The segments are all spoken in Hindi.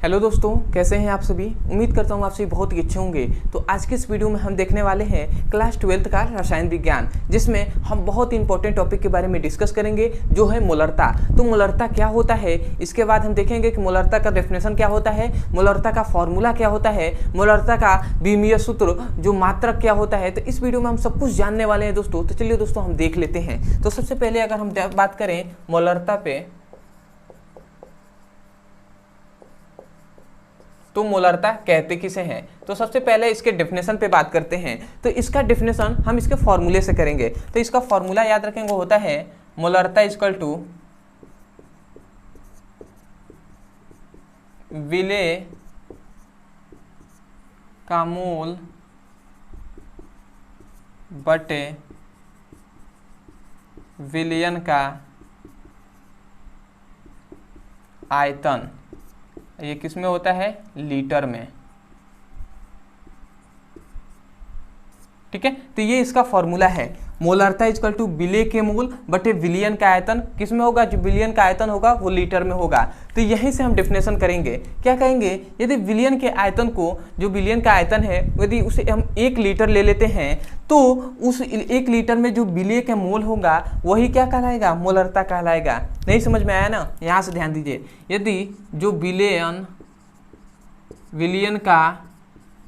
हेलो दोस्तों, कैसे हैं आप सभी। उम्मीद करता हूँ आप सभी बहुत ही अच्छे होंगे। तो आज के इस वीडियो में हम देखने वाले हैं क्लास 12th का रसायन विज्ञान, जिसमें हम बहुत ही इंपॉर्टेंट टॉपिक के बारे में डिस्कस करेंगे, जो है मोलरता। तो मोलरता क्या होता है, इसके बाद हम देखेंगे कि मोलरता का डेफिनेशन क्या होता है, मोलरता का फॉर्मूला क्या होता है, मोलरता का विमीय सूत्र जो मात्रक क्या होता है। तो इस वीडियो में हम सब कुछ जानने वाले हैं दोस्तों। तो चलिए दोस्तों हम देख लेते हैं। तो सबसे पहले अगर हम बात करें मोलरता पे, तो मोलरता कहते किसे हैं। तो सबसे पहले इसके डेफिनेशन पे बात करते हैं। तो इसका डेफिनेशन हम इसके फॉर्मूले से करेंगे। तो इसका फॉर्मूला याद रखेंगे, होता है मोलरता इक्वल टू विलेय का मोल बटे विलयन का आयतन। ये किस में होता है, लीटर में। ठीक है, तो ये इसका फॉर्मूला है। मोलरता इक्वल टू विलेय के मोल बटे विलयन का आयतन। किस में होगा, जो विलयन का आयतन होगा वो लीटर में होगा। तो यहीं से हम डेफिनेशन करेंगे। क्या कहेंगे, यदि विलयन के आयतन को, जो विलयन का आयतन है, यदि उसे हम 1 लीटर ले लेते हैं, तो उस 1 लीटर में जो विलेय का मोल होगा वही क्या कहलाएगा, मोलरता कहलाएगा। नहीं समझ में आया ना, यहाँ से ध्यान दीजिए। यदि जो विलयन का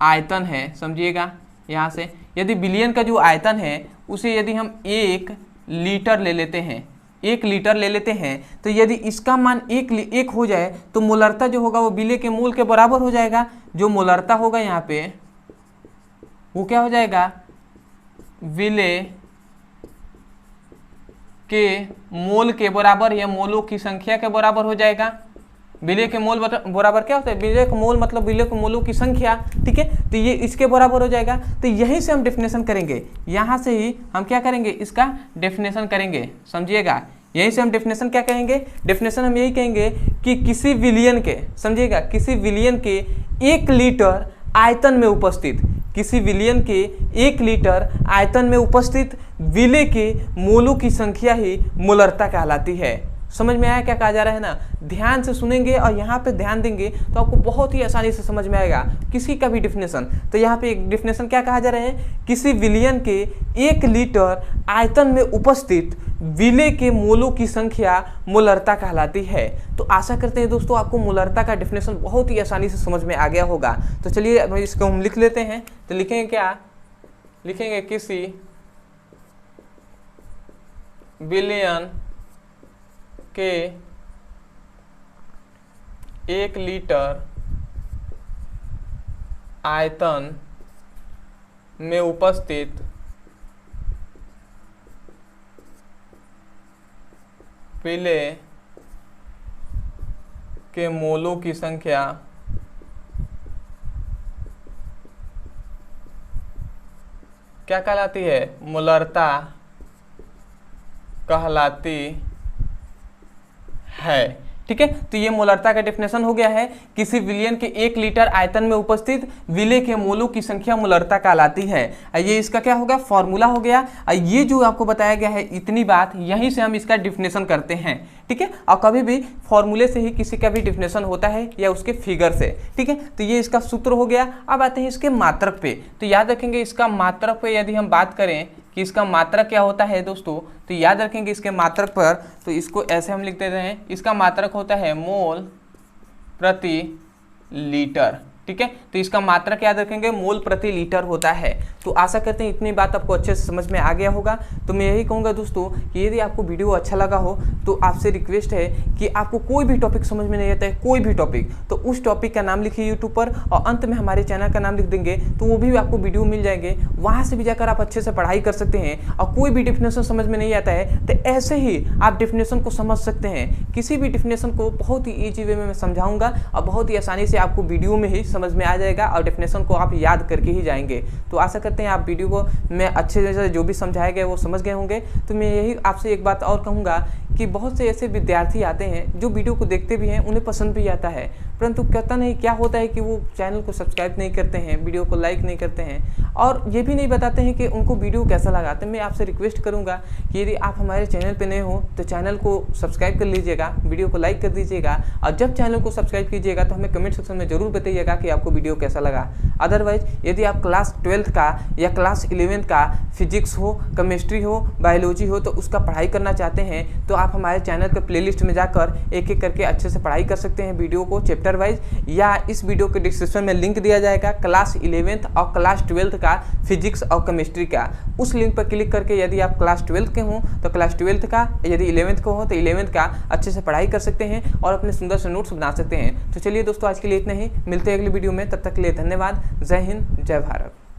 आयतन है, समझिएगा यहाँ से, यदि विलयन का जो आयतन है उसे यदि हम 1 लीटर ले लेते हैं, 1 लीटर ले लेते हैं, तो यदि इसका मान 1 हो जाए तो मोलरता जो होगा वो विलेय के मोल के बराबर हो जाएगा। जो मोलरता होगा यहाँ पे वो क्या हो जाएगा, विलेय के मोल के बराबर या मोलों की संख्या के बराबर हो जाएगा। विलेय के मोल बराबर क्या होता है, विलेय का मोल मतलब विलेय के मोलों की संख्या। ठीक है, तो ये इसके बराबर हो जाएगा। तो यहीं से हम डेफिनेशन करेंगे, यहाँ से ही हम क्या करेंगे, इसका डेफिनेशन करेंगे। समझिएगा, यहीं से हम डेफिनेशन क्या कहेंगे, डेफिनेशन हम यही कहेंगे कि किसी विलयन के, समझिएगा, किसी विलयन के 1 लीटर आयतन में उपस्थित, किसी विलयन के 1 लीटर आयतन में उपस्थित विलेय के मोलों की संख्या ही मोलरता कहलाती है। समझ में आया क्या कहा जा रहा है ना। ध्यान से सुनेंगे और यहाँ पे ध्यान देंगे तो आपको बहुत ही आसानी से समझ में आएगा किसी का भी डेफिनेशन। तो यहाँ पे एक डेफिनेशन क्या कहा जा रहा है, किसी विलयन के 1 लीटर आयतन में उपस्थित विलेय के मोलों की संख्या मोलरता कहलाती है। तो आशा करते हैं दोस्तों आपको मोलरता का डेफिनेशन बहुत ही आसानी से समझ में आ गया होगा। तो चलिए इसको हम लिख लेते हैं। तो लिखेंगे क्या, लिखेंगे किसी विलयन के 1 लीटर आयतन में उपस्थित विलेय के मोलों की संख्या क्या कहलाती है, मोलरता कहलाती है। ठीक है, तो ये मोलरता का डेफिनेशन हो गया है, किसी विलयन के 1 लीटर आयतन में उपस्थित विलेय के मोलों की संख्या मोलरता कहलाती है। ये इसका क्या हो गया, फॉर्मूला हो गया। ये जो आपको बताया गया है इतनी बात, यहीं से हम इसका डेफिनेशन करते हैं। ठीक है, और कभी भी फॉर्मूले से ही किसी का भी डेफिनेशन होता है या उसके फिगर से। ठीक है, तो ये इसका सूत्र हो गया। अब आते हैं इसके मात्रक पे। तो याद रखेंगे इसका मात्रक पे यदि हम बात करें कि इसका मात्रक क्या होता है दोस्तों, तो याद रखेंगे इसके मात्रक पर, तो इसको ऐसे हम लिख देते हैं, इसका मात्रक होता है मोल प्रति लीटर। ठीक है, तो इसका मात्रक याद रखेंगे मोल प्रति लीटर होता है। तो आशा करते हैं इतनी बात आपको अच्छे से समझ में आ गया होगा। तो मैं यही कहूँगा दोस्तों कि यदि आपको वीडियो अच्छा लगा हो तो आपसे रिक्वेस्ट है कि आपको कोई भी टॉपिक समझ में नहीं आता है, कोई भी टॉपिक, तो उस टॉपिक का नाम लिखिए यूट्यूब पर और अंत में हमारे चैनल का नाम लिख देंगे, तो वो भी आपको वीडियो मिल जाएंगे। वहाँ से भी जाकर आप अच्छे से पढ़ाई कर सकते हैं। और कोई भी डेफिनेशन समझ में नहीं आता है तो ऐसे ही आप डेफिनेशन को समझ सकते हैं। किसी भी डेफिनेशन को बहुत ही ईजी वे में मैं समझाऊंगा और बहुत ही आसानी से आपको वीडियो में ही समझ में आ जाएगा और डेफिनेशन को आप याद करके ही जाएंगे। तो आशा करते हैं आप वीडियो को मैं अच्छे से जो भी समझाया गया वो समझ गए होंगे। तो मैं यही आपसे एक बात और कहूँगा कि बहुत से ऐसे विद्यार्थी आते हैं जो वीडियो को देखते भी हैं, उन्हें पसंद भी आता है, परंतु कहता नहीं क्या होता है कि वो चैनल को सब्सक्राइब नहीं करते हैं, वीडियो को लाइक नहीं करते हैं और ये भी नहीं बताते हैं कि उनको वीडियो कैसा लगा। तो मैं आपसे रिक्वेस्ट करूँगा कि यदि आप हमारे चैनल पर नए हो तो चैनल को सब्सक्राइब कर लीजिएगा, वीडियो को लाइक कर दीजिएगा और जब चैनल को सब्सक्राइब कीजिएगा तो हमें कमेंट सेक्शन में जरूर बताइएगा कि आपको वीडियो कैसा लगा। अदरवाइज यदि आप क्लास 12th का या क्लास 11th का फिजिक्स हो, केमिस्ट्री हो, बायोलॉजी हो तो उसका पढ़ाई करना चाहते हैं तो आप हमारे चैनल के प्लेलिस्ट में जाकर एक एक करके अच्छे से पढ़ाई कर सकते हैं वीडियो को चैप्टर वाइज, या इस वीडियो के डिस्क्रिप्शन में लिंक दिया जाएगा क्लास 11th और क्लास 12th का फिजिक्स और केमिस्ट्री का। उस लिंक पर क्लिक करके यदि आप क्लास 12th के हों तो क्लास 12th का, यदि 11th को हो तो 11th का अच्छे से पढ़ाई कर सकते हैं और अपने सुंदर से नोट्स बना सकते हैं। तो चलिए दोस्तों, आज के लिए इतना ही, मिलते हैं अगली वीडियो में, तब तक के लिए धन्यवाद। जय हिंद, जय भारत।